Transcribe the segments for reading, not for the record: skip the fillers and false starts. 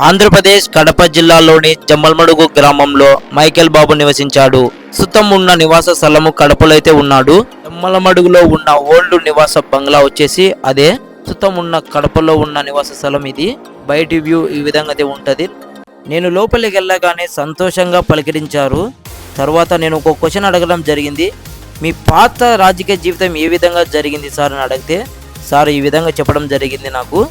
ఆంధ్రప్రదేశ్ కడప జిల్లాలోని జమ్మలమడుగు గ్రామంలో మైకేల్ బాబు నివసించాడు. సుతం ఉన్న నివాస స్థలము కడపలో అయితే ఉన్నాడు. జమ్మలమడుగులో ఉన్న ఓల్డ్ నివాస బంగ్లా వచ్చేసి అదే. సుతం ఉన్న కడపలో ఉన్న నివాస స్థలం ఇది. బయటి వ్యూ ఈ విధంగా అయితే ఉంటది. నేను లోపలికి వెళ్ళగానే సంతోషంగా పలకరించారు. తర్వాత నేను ఒక క్వశ్చన్ అడగడం జరిగింది. మీ పాత రాజకీయ జీవితం ఏ విధంగా జరిగింది సార్ అని అడిగితే సార్ ఈ విధంగా చెప్పడం జరిగింది నాకు.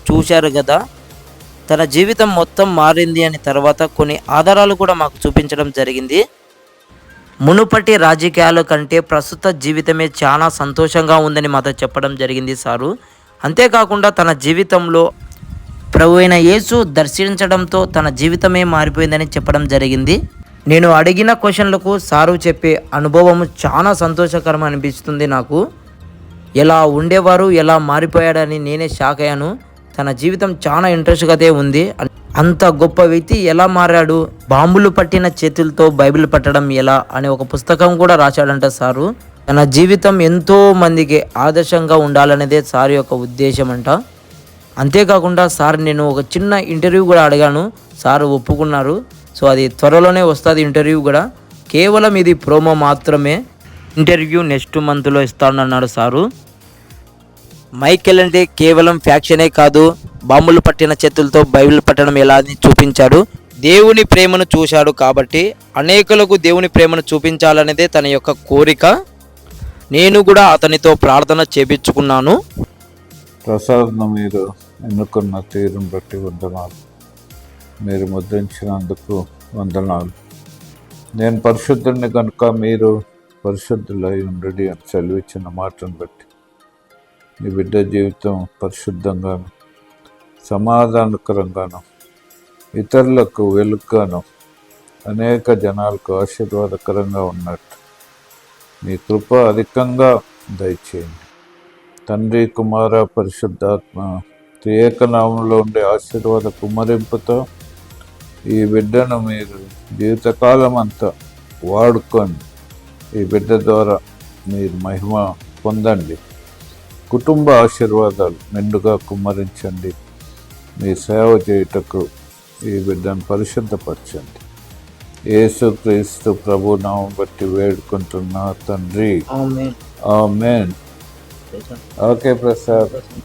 చూశారు కదా, తన జీవితం మొత్తం మారింది అని తర్వాత కొన్ని ఆధారాలు కూడా మాకు చూపించడం జరిగింది. మునుపటి రాజకీయాల కంటే ప్రస్తుత జీవితమే చాలా సంతోషంగా ఉందని మాతో చెప్పడం జరిగింది సారు. అంతేకాకుండా తన జీవితంలో ప్రభు అయిన యేసు దర్శించడంతో తన జీవితమే మారిపోయిందని చెప్పడం జరిగింది. నేను అడిగిన క్వశ్చన్లకు సారు చెప్పే అనుభవం చాలా సంతోషకరం అనిపిస్తుంది నాకు. ఎలా ఉండేవారు, ఎలా మారిపోయాడని నేనే షాక్ అయ్యాను. తన జీవితం చాలా ఇంట్రెస్ట్గా ఉంది. అంత గొప్ప వ్యక్తి ఎలా మారాడు, బాంబులు పట్టిన చేతులతో బైబిల్ పట్టడం ఎలా అనే ఒక పుస్తకం కూడా రాశాడంట సారు. తన జీవితం ఎంతో మందికి ఆదర్శంగా ఉండాలనేదే సార్ యొక్క ఉద్దేశం అంట. అంతేకాకుండా సార్ నేను ఒక చిన్న ఇంటర్వ్యూ కూడా అడిగాను, సార్ ఒప్పుకున్నారు. సో అది త్వరలోనే వస్తుంది ఇంటర్వ్యూ కూడా. కేవలం ఇది ప్రోమో మాత్రమే. ఇంటర్వ్యూ నెక్స్ట్ మంత్లో ఇస్తానన్నాడు సారు. మైకేల్ అంటే కేవలం ఫ్యాక్షనే కాదు, బాంబులు పట్టిన చేతులతో బైబిల్ పట్టడం ఎలా అని చూపించాడు. దేవుని ప్రేమను చూశాడు కాబట్టి అనేకులకు దేవుని ప్రేమను చూపించాలనేదే తన యొక్క కోరిక. నేను కూడా అతనితో ప్రార్థన చేపించుకున్నాను. ప్రసాద్ను మీరు ఎన్నుకున్న తీరును బట్టి వందనాలు. మీరు ముద్రించినందుకు వందనాలు. నేను పరిశుద్ధుని కనుక మీరు పరిశుద్ధులై ఉండడి అని చదివించిన మాటను బట్టి నీ బిడ్డ జీవితం పరిశుద్ధంగాను, సమాధానకరంగాను, ఇతరులకు వెలుగుగాను, అనేక జనాలకు ఆశీర్వాదకరంగా ఉన్నట్టు మీ కృప అధికంగా దయచేయండి. తండ్రి, కుమార, పరిశుద్ధాత్మ త్రియేకనామంలో ఉండే ఆశీర్వాద కుమ్మరింపుతో ఈ బిడ్డను మీరు జీవితకాలం అంతా వాడుకొని ఈ బిడ్డ ద్వారా మీరు మహిమ పొందండి. కుటుంబ ఆశీర్వాదాలు మెండుగా కుమ్మరించండి. మీ సేవ చేయుటకు ఈ బిడ్డను పరిశుద్ధపరచండి. యేసుక్రీస్తు ప్రభు నామం బట్టి వేడుకుంటున్నా తండ్రి, ఆమేన్. ఓకే ప్రసాద్.